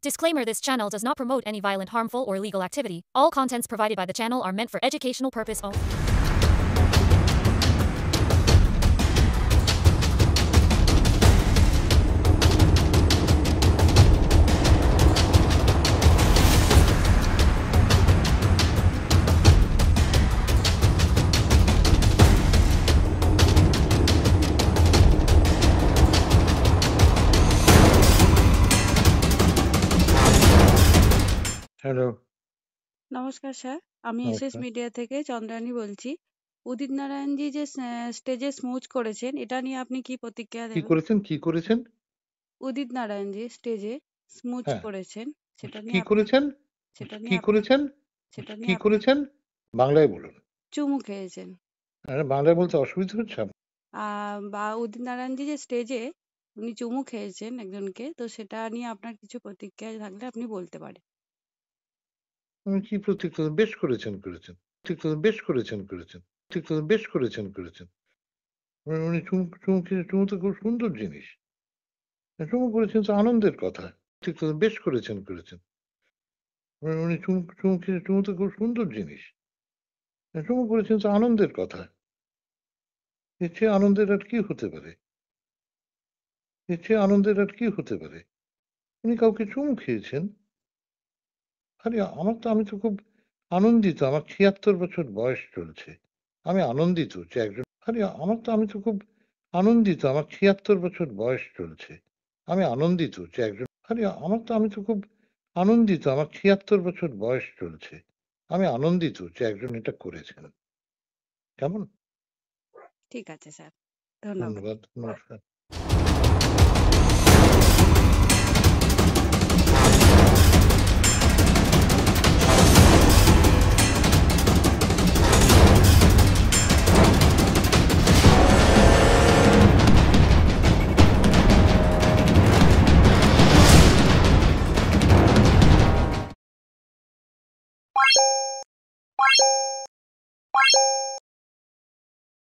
Disclaimer: this channel does not promote any violent, harmful, or illegal activity. All contents provided by the channel are meant for educational purpose only. Hello, নমস্কার sir, আমি SS নমস্কার। Media থেকে চন্দ্রানী বলছি। উদিত নারায়ণজি যে স্টেজে স্মুচ করেছেন, এটা নিয়ে আপনি কি প্রতিক্রিয়া কি দেবেন? করেছেন? উদিত নারায়ণজি স্টেজে স্মুচ হ্যাঁ, করেছেন, সেটা কি নিয়ে আপনি করেছেন? সেটা কি নিয়ে আপনি করেছেন? সেটা কি নিয়ে আপনি করেছেন? বাংলায় বলুন। চুমু খেয়েছেন। বাংলায় বলতে অসুবিধা হচ্ছে বা উদিত নারায়ণজি যে স্টেজে উনি চুমু খেয়েছেন একজনকে, তো সেটা নিয়ে আপনার কিছু প্রতিক্রিয়া থাকলে আপনি বলতে পারেন। আমি কি প্রতিক্রিয়া? বেশ করেছেন। উনি চুমু তো খুব সুন্দর জিনিস। চুমু করেছেন তো আনন্দের কথা। বেশ করেছেন। চুমু তো খুব সুন্দর জিনিস। চুমু করেছেন তো আনন্দের কথা। এর চেয়ে আনন্দের আর কি হতে পারে? উনি কাউকে চুমু খেয়েছেন। আমি তো খুব আনন্দিত। আমার ৭৬ বছর বয়স চলছে। আমি আনন্দিত যে একজন আমি তো খুব আনন্দিত। আমার ৭৬ বছর বয়স চলছে। আমি আনন্দিত যে একজন আমি তো খুব আনন্দিত। আমার ৭৬ বছর বয়স চলছে। আমি আনন্দিত যে একজন এটা করেছেন। কেমন? ঠিক আছে স্যার, ধন্যবাদ। ধন্যবাদ। নমস্কার।